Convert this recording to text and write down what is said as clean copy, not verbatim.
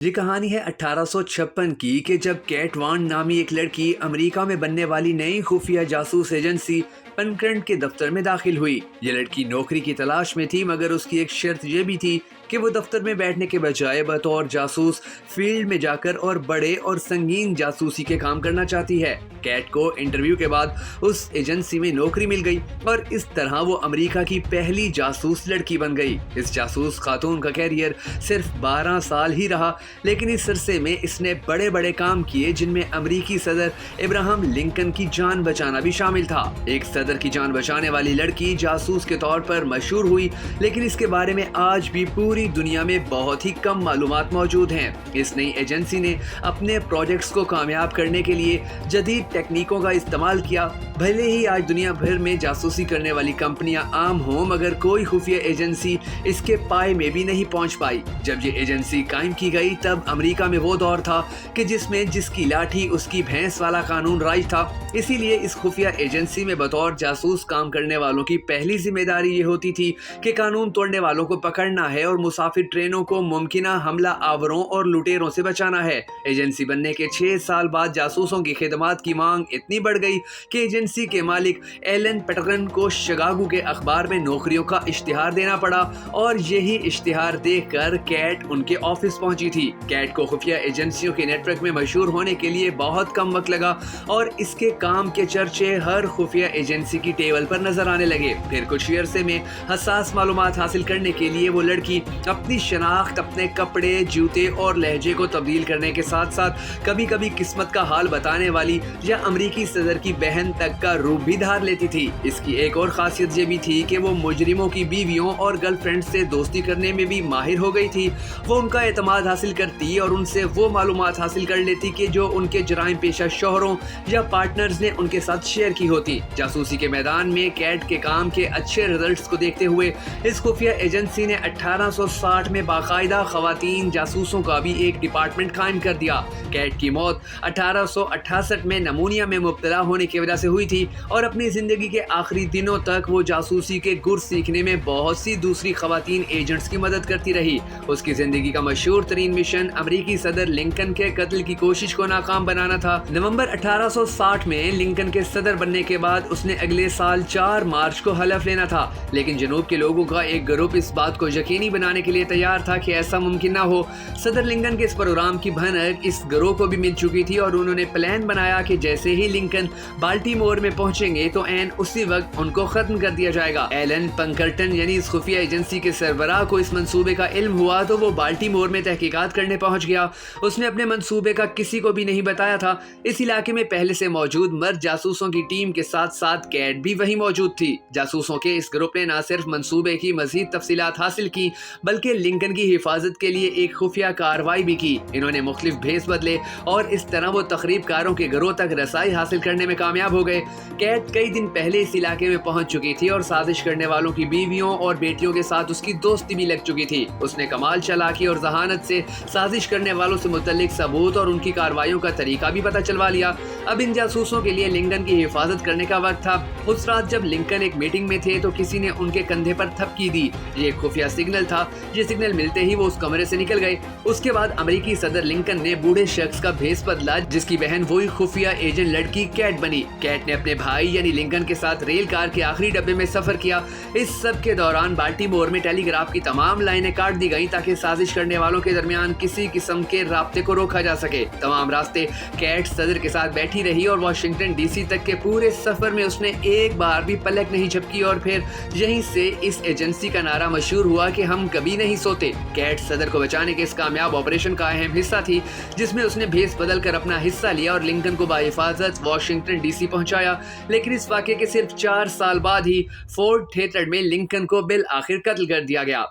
یہ کہانی ہے 1856 کی کہ جب کیٹ وان نامی ایک لڑکی امریکہ میں بننے والی نئی خفیہ جاسوس ایجنسی پنکرنٹ کے دفتر میں داخل ہوئی۔ یہ لڑکی نوکری کی تلاش میں تھی، مگر اس کی ایک شرط یہ بھی تھی کہ وہ دفتر میں بیٹھنے کے بجائے بطور جاسوس فیلڈ میں جا کر اور بڑے اور سنگین جاسوسی کے کام کرنا چاہتی ہے۔ کیٹ کو انٹرویو کے بعد اس ایجنسی میں نوکری مل گئی اور اس طرح وہ امریکہ کی پہلی جاسوس لڑکی بن گئی۔ اس جاسوس خاتون کا کیریئر صرف 12 سال ہی رہا، لیکن اس عرصے میں اس نے بڑے بڑے کام کیے، جن میں امریکی صدر ابراہم لنکن کی جان بچانا بھی شامل تھا۔ ایک صدر کی جان بچانے والی لڑکی جاسوس کے طور پر مشہور ہوئی، لیکن اس کے بارے میں آج بھی پوری دنیا میں بہت ہی کم معلومات موجود ہیں۔ اس نئی ایجنسی نے اپنے پروجیکٹس کو کامیاب کرنے کے لیے جدید ٹیکنیکوں کا استعمال کیا۔ بھلے ہی آج دنیا بھر میں جاسوسی کرنے والی کمپنیاں عام ہوں، مگر کوئی خفیہ ایجنسی اس کے پائے میں بھی نہیں پہنچ پائی۔ جب یہ ایجنسی قائم کی گئی تب امریکہ میں وہ دور تھا کہ جس کی لاٹھی اس کی بھینس والا قانون رائج تھا۔ اسی لیے اس خفیہ ایجنسی میں بطور جاسوس کام کرنے والوں کی پہلی ذمہ داری یہ ہوتی تھی کہ قانون توڑنے والوں کو پکڑنا ہے اور مسافر ٹرینوں کو ممکنہ حملہ آوروں اور لٹیروں سے بچانا ہے۔ ایجنسی بننے کے 6 سال بعد جاسوسوں کی خدمات کی مانگ اتنی بڑھ گئی کہ ایجنسی کے مالک ایلن پیٹرن کو شکاگو کے اخبار میں نوکریوں کا اشتہار دینا پڑا، اور یہی اشتہار دیکھ کر کیٹ ان کے آفس پہنچی تھی۔ کیٹ کو خفیہ ایجنسیوں کے نیٹ ورک میں مشہور ہونے کے لیے بہت کم وقت لگا، اور اس کے کام کے چرچے ہر خفیہ ایجنسی کی ٹیبل پر نظر آنے لگے۔ پھر کچھ عرصے میں حساس معلومات حاصل کرنے کے لیے وہ لڑکی اپنی شناخت، اپنے کپڑے، جوتے اور لہجے کو تبدیل کرنے کے ساتھ ساتھ کبھی کبھی قسمت کا حال بتانے والی یا امریکی صدر کی بہن تک کا روپ بھی دھار لیتی تھی۔ اس کی ایک اور خاصیت یہ بھی تھی کہ وہ مجرموں کی بیویوں اور گرل فرینڈ سے دوستی کرنے میں بھی ماہر ہو گئی تھی۔ وہ ان کا اعتماد حاصل کرتی اور ان سے وہ معلومات حاصل کر لیتی کہ جو ان کے جرائم پیشہ شوہروں یا پارٹنرز نے ان کے ساتھ شیئر کی ہوتی۔ جاسوسی کے میدان میں کیٹ کے کام کے اچھے ریزلٹس کو دیکھتے ہوئے اس خفیہ ایجنسی نے 1860 میں باقاعدہ خواتین جاسوسوں کا بھی ایک ڈپارٹمنٹ قائم کر دیا۔ کیٹ کی موت 1868 میں نمونیا میں مبتلا ہونے کی وجہ سے ہوئی تھی، اور اپنی زندگی کے آخری دنوں تک وہ جاسوسی کے گر سیکھنے میں بہت سی دوسری خواتین ایجنٹس کی مدد کرتی رہی۔ اس کی زندگی کا مشہور ترین مشن امریکی صدر لنکن کے قتل کی کوشش کو ناکام بنانا تھا۔ نومبر 1860 میں لنکن کے صدر بننے کے بعد اس نے اگلے سال 4 مارچ کو حلف لینا تھا، لیکن جنوب کے لوگوں کا ایک گروپ اس بات کو یقینی بنانے کے لیے تیار تھا کہ ایسا ممکن نہ ہو۔ صدر لنکن کے اس پروگرام کی بھنک اس گروہ کو بھی مل چکی تھی، اور انہوں نے پلان بنایا کہ جیسے ہی لنکن بالٹیمور میں پہنچیں گے تو عین اسی وقت ان کو ختم کر دیا جائے گا۔ ایلن پنکرٹن یعنی اس خفیہ ایجنسی کے سربراہ کو اس منصوبے کا علم ہوا تو وہ بالٹیمور میں تحقیقات کرنے پہنچ گیا۔ اس نے اپنے منصوبے کا کسی کو بھی نہیں بتایا تھا۔ اس علاقے میں پہلے سے موجود مرد جاسوسوں کی ٹیم کے ساتھ ساتھ کیٹ بھی وہیں موجود تھی۔ جاسوسوں کے اس گروپ نے نہ صرف منصوبے کی مزید تفصیلات حاصل کی، بلکہ لنکن کی حفاظت کے لیے ایک خفیہ کارروائی بھی کی۔ انہوں نے مختلف بھیس بدلے، اور اس طرح وہ تخریب کاروں کے گروہ تک رسائی حاصل کرنے میں کامیاب ہو گئے۔ کیٹ کئی دن پہلے اس علاقے میں پہنچ چکی تھی، اور سازش کرنے والوں کی بیویوں اور بیٹیوں کے ساتھ اس کی دوستی بھی لگ چکی تھی۔ اس نے کمال چالاکی اور ذہانت سے سازش کرنے والوں سے متعلق ثبوت اور ان کی کارروائیوں کا طریقہ بھی پتہ چلوا لیا۔ اب ان جاسوسوں کے لیے لنکن کی حفاظت کرنے کا وقت تھا۔ اس رات جب لنکن ایک میٹنگ میں تھے تو کسی نے ان کے کندھے پر تھپکی دی۔ یہ ایک خفیہ سگنل تھا۔ یہ سگنل ملتے ہی وہ اس کمرے سے نکل گئے۔ اس کے بعد امریکی صدر لنکن نے بوڑھے شخص کا بھیس بدلا، جس کی بہن وہی خفیہ ایجنٹ لڑکی کیٹ بنی۔ کیٹ نے اپنے بھائی یعنی لنکن کے ساتھ ریل کار کے آخری ڈبے میں سفر کیا۔ اس سب کے دوران بالٹیمور میں ٹیلی گراف کی تمام لائنیں کاٹ دی گئیں تاکہ سازش کرنے والوں کے درمیان کسی قسم کے رابطے کو روکا جا سکے۔ تمام راستے کیٹ صدر کے ساتھ بیٹھی رہی، اور واشنگٹن ڈی سی تک کے پورے سفر میں اس نے ایک بار بھی پلک نہیں جھپکی، اور پھر یہیں سے اس ایجنسی کا نعرہ مشہور ہوا کہ ہم کبھی نہیں سوتے۔ کیٹ صدر کو بچانے کے اس کامیاب آپریشن کا اہم حصہ تھی، جس میں اس نے بھیس بدل کر اپنا حصہ لیا اور لنکن کو بحفاظت واشنگٹن ڈی سی پہنچایا۔ لیکن اس واقعے کے صرف 4 سال بعد ہی فورٹ تھیٹر میں لنکن کو بالآخر قتل کر دیا گیا۔